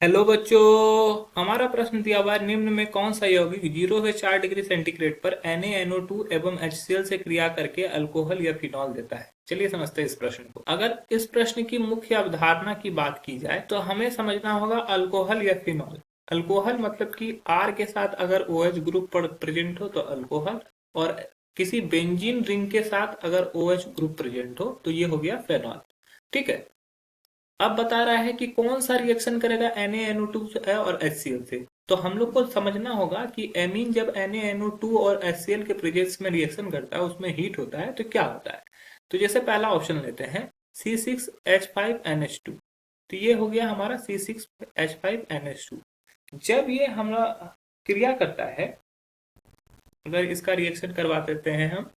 Hello बच्चों। हमारा प्रश्न दिया हुआ है, निम्न में कौन सा यौगिक 0 से 4 डिग्री सेंटीग्रेड पर NaNO2 एवं HCl से क्रिया करके अल्कोहल या फिनॉल देता है। चलिए समझते हैं इस प्रश्न को। अगर इस प्रश्न की मुख्य अवधारणा की बात की जाए तो हमें समझना होगा अल्कोहल या फिनॉल। अल्कोहल मतलब कि R के साथ अगर OH ग्रुप प्रेजेंट हो तो अल्कोहल, और किसी बेंजीन रिंग के साथ अगर OH ग्रुप प्रेजेंट हो तो ये हो गया फेनॉल। ठीक है। अब बता रहा है कि कौन सा रिएक्शन करेगा NaNO2 से और HCl से। तो हम लोग को समझना होगा कि एमीन जब NaNO2 और HCl के प्रेजेंस में रिएक्शन करता है, उसमें हीट होता है तो क्या होता है। तो जैसे पहला ऑप्शन लेते हैं C6H5NH2। तो ये हो गया हमारा C6H5NH2। जब ये हमारा क्रिया करता है, अगर इसका रिएक्शन करवा देते हैं हम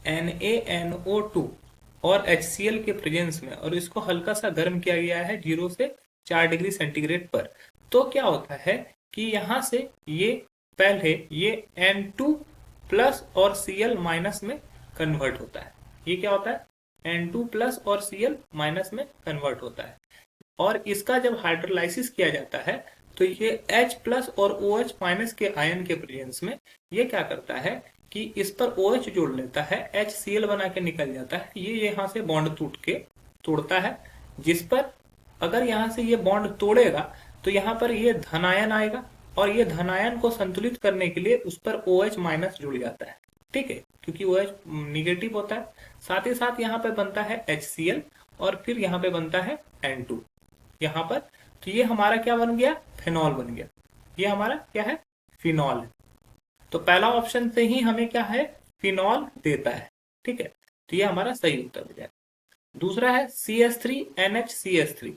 NaNO2 और HCl के प्रेजेंस में, और इसको हल्का सा गर्म किया गया है 0 से 4 डिग्री सेंटीग्रेड पर, तो क्या होता है कि यहाँ से ये पहले ये N2 प्लस और Cl माइनस में कन्वर्ट होता है। ये क्या होता है, N2 प्लस और Cl माइनस में कन्वर्ट होता है। और इसका जब हाइड्रोलाइसिस किया जाता है तो ये H प्लस और OH माइनस के आयन के प्रेजेंस में ये क्या करता है कि इस पर OH जोड़ लेता है, HCl बना के निकल जाता है। ये यहाँ से बॉन्ड तोड़ता है, जिस पर अगर यहाँ से ये बॉन्ड तोड़ेगा तो यहाँ पर ये धनायन आएगा, और ये धनायन को संतुलित करने के लिए उस पर OH माइनस जुड़ जाता है। ठीक है, क्योंकि OH निगेटिव होता है। साथ ही साथ यहाँ पे बनता है HCl, और फिर यहाँ पे बनता है N2 यहाँ पर। तो ये हमारा क्या बन गया, फिनॉल बन गया। ये हमारा क्या है, फिनॉल है। तो पहला ऑप्शन से ही हमें क्या है, फिनॉल देता है। ठीक है, तो ये हमारा सही उत्तर हो जाएगा। दूसरा है CH3NHCH3।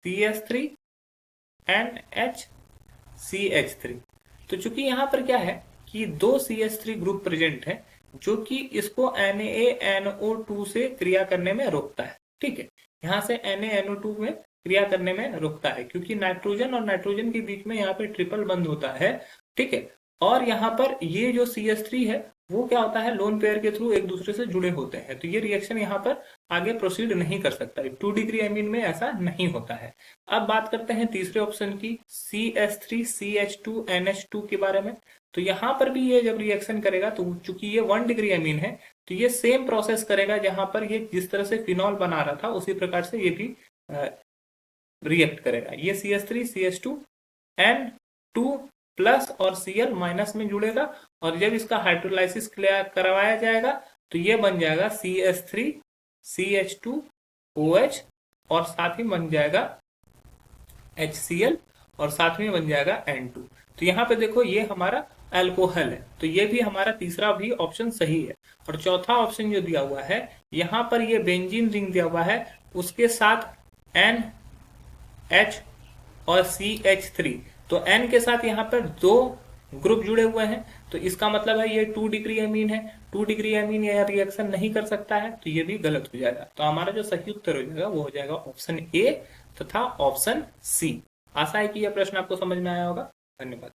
CH3NHCH3। तो चूंकि यहाँ पर क्या है कि दो CH3 ग्रुप प्रेजेंट है, जो कि इसको NaNO2 से क्रिया करने में रोकता है। ठीक है, यहाँ से NaNO2 में क्रिया करने में रोकता है, क्योंकि नाइट्रोजन और नाइट्रोजन के बीच में यहाँ पे ट्रिपल बंद होता है। ठीक है, और यहाँ पर ये जो CH3 है वो क्या होता है, लोन पेयर के थ्रू एक दूसरे से जुड़े होते हैं, तो ये रिएक्शन यहाँ पर आगे प्रोसीड नहीं कर सकता। 2 डिग्री एमीन में ऐसा नहीं होता है। अब बात करते हैं तीसरे ऑप्शन की, CH3CH2NH2 के बारे में। तो यहाँ पर भी ये जब रिएक्शन करेगा तो चूंकि ये 1 डिग्री एमीन है, तो ये सेम प्रोसेस करेगा। जहां पर ये जिस तरह से फिनॉल बना रहा था उसी प्रकार से ये भी रिएक्ट करेगा। ये CH3CH2N2 प्लस और Cl माइनस में जुड़ेगा, और जब इसका हाइड्रोलाइसिस करवाया जाएगा तो ये बन जाएगा CH3CH2OH, और साथ ही बन जाएगा HCl, और साथ में बन जाएगा N2। तो यहाँ पे देखो ये हमारा अल्कोहल है, तो ये भी हमारा तीसरा भी ऑप्शन सही है। और चौथा ऑप्शन जो दिया हुआ है, यहाँ पर ये बेंजीन रिंग दिया हुआ है, उसके साथ NH और CH3। तो N के साथ यहाँ पर दो ग्रुप जुड़े हुए हैं, तो इसका मतलब है ये 2 डिग्री एमीन है। 2 डिग्री एमीन यह रिएक्शन नहीं कर सकता है, तो ये भी गलत हो जाएगा। तो हमारा जो सही उत्तर हो जाएगा वो हो जाएगा ऑप्शन ए तथा ऑप्शन सी। आशा है कि यह प्रश्न आपको समझ में आया होगा। धन्यवाद।